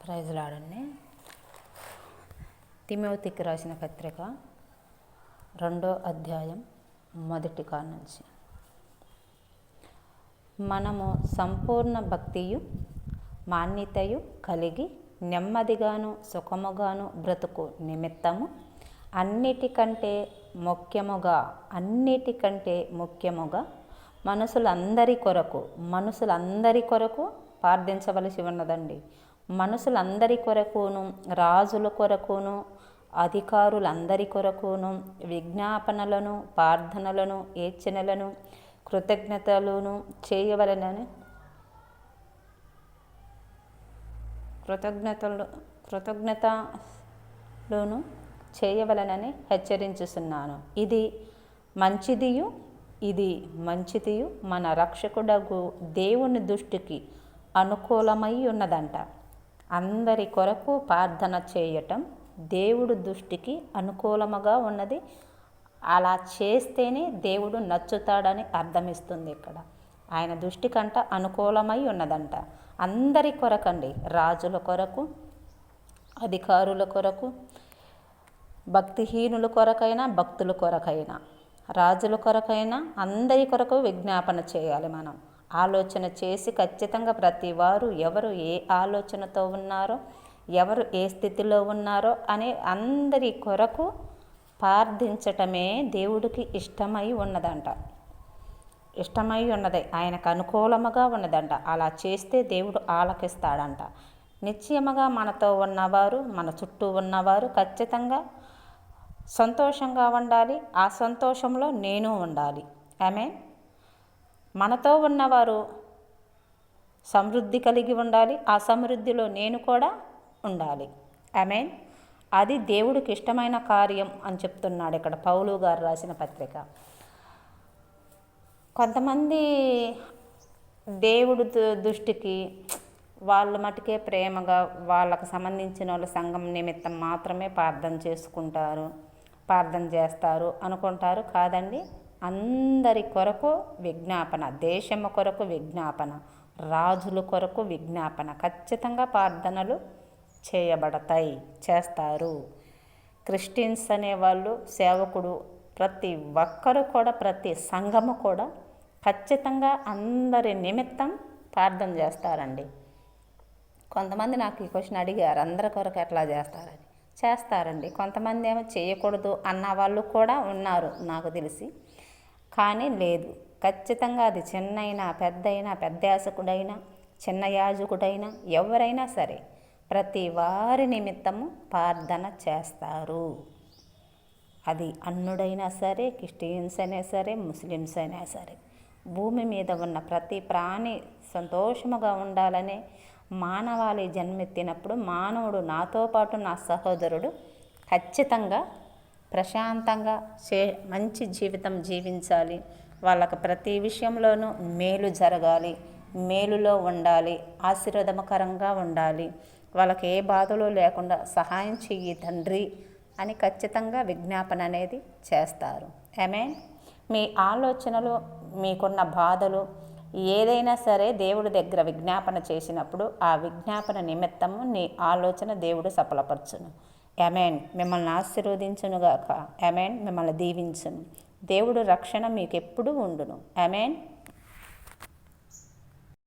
ప్రైజ్లాడండి. తిమోతికి రాసిన పత్రిక 2వ అధ్యాయం 1 కాడ నుంచి. మనము సంపూర్ణ భక్తియు మాన్యతయు కలిగి నెమ్మదిగాను సుఖముగాను బ్రతుకు నిమిత్తము అన్నిటికంటే ముఖ్యముగా మనుషులందరి కొరకు ప్రార్థించవలసి ఉన్నదండి. మనుషులందరి కొరకును, రాజుల కొరకును, అధికారులందరి కొరకును విజ్ఞాపనలను, ప్రార్థనలను, ఏడ్చనలను, కృతజ్ఞతలను చేయవలనని హెచ్చరించుచున్నాను. ఇది మంచిదియు మన రక్షకుడగు దేవుని దృష్టికి అనుకూలమై ఉన్నదంట. అందరి కొరకు ప్రార్థన చేయటం దేవుడు దృష్టికి అనుకూలముగా ఉన్నది. అలా చేస్తేనే దేవుడు నచ్చుతాడని అర్థమిస్తుంది. ఇక్కడ ఆయన దృష్టి కంట అనుకూలమై ఉన్నదంట. అందరి కొరకండి, రాజుల కొరకు, అధికారుల కొరకు, భక్తిహీనుల కొరకైనా, భక్తుల కొరకైనా, రాజుల కొరకైనా అందరి కొరకు విజ్ఞాపన చేయాలి. మనం ఆలోచన చేసి ఖచ్చితంగా ప్రతి వారు ఎవరు ఏ ఆలోచనతో ఉన్నారో, ఎవరు ఏ స్థితిలో ఉన్నారో అనే అందరి కొరకు ప్రార్థించటమే దేవుడికి ఇష్టమై ఉన్నది, ఆయనకు అనుకూలముగా ఉన్నదంట. అలా చేస్తే దేవుడు ఆలకిస్తాడంట. నిశ్చయముగా మనతో ఉన్నవారు, మన చుట్టూ ఉన్నవారు ఖచ్చితంగా సంతోషంగా ఉండాలి. ఆ సంతోషంలో నేను ఉండాలి. ఆమేన్. మనతో ఉన్నవారు సమృద్ధి కలిగి ఉండాలి. ఆ సమృద్ధిలో నేను కూడా ఉండాలి. ఆమేన్. అది దేవుడికి ఇష్టమైన కార్యం అని చెప్తున్నాడు ఇక్కడ పౌలు గారు రాసిన పత్రిక. కొంతమంది దేవుడి దృష్టికి వాళ్ళు మటుకే ప్రేమగా వాళ్ళకు సంబంధించిన వాళ్ళ సంఘం నిమిత్తం మాత్రమే ప్రార్థన చేస్తారు అనుకుంటారు. కాదండి, అందరి కొరకు విజ్ఞాపన, దేశము కొరకు విజ్ఞాపన, రాజుల కొరకు విజ్ఞాపన ఖచ్చితంగా ప్రార్థనలు చేస్తారు. క్రిస్టియన్స్ అనేవాళ్ళు, సేవకుడు, ప్రతి ఒక్కరు కూడా, ప్రతి సంఘము కూడా ఖచ్చితంగా అందరి నిమిత్తం ప్రార్థన చేస్తారండి. కొంతమంది నాకు ఈ క్వశ్చన్ అడిగారు, అందరి కొరకు ఎట్లా చేస్తారని. చేస్తారండి. కొంతమంది ఏమో చేయకూడదు అన్న వాళ్ళు కూడా ఉన్నారు నాకు తెలిసి. కానీ లేదు, ఖచ్చితంగా అది చిన్నైనా పెద్దయినా, పెద్ద యాజకుడైనా చిన్న యాజకుడైనా ఎవరైనా సరే ప్రతి వారి నిమిత్తము ప్రార్థన చేస్తారు. అది అన్యుడైనా సరే, క్రిస్టియన్స్ అయినా సరే, ముస్లిమ్స్ అయినా సరే, భూమి మీద ఉన్న ప్రతి ప్రాణి సంతోషముగా ఉండాలనే మానవాళి జన్మెత్తినప్పుడు మానవుడు, నాతో పాటు నా సహోదరుడు ఖచ్చితంగా ప్రశాంతంగా మంచి జీవితం జీవించాలి. వాళ్ళకు ప్రతి విషయంలోనూ మేలు జరగాలి, మేలులో ఉండాలి, ఆశీర్వాదకరంగా ఉండాలి, వాళ్ళకి ఏ బాధలు లేకుండా సహాయం చెయ్యి తండ్రి అని ఖచ్చితంగా విజ్ఞాపన అనేది చేస్తారు. ఆమేన్. మీ ఆలోచనలు, మీకున్న బాధలు ఏదైనా సరే దేవుడి దగ్గర విజ్ఞాపన చేసినప్పుడు ఆ విజ్ఞాపన నిమిత్తము నీ ఆలోచన దేవుడు సఫలపరచును. ఆమేన్. మిమ్మల్ని ఆశీర్వదించునుగాక. ఆమేన్. మిమ్మల్ని దీవించును. దేవుడు రక్షణ మీకు ఎప్పుడూ ఉండును. ఆమేన్.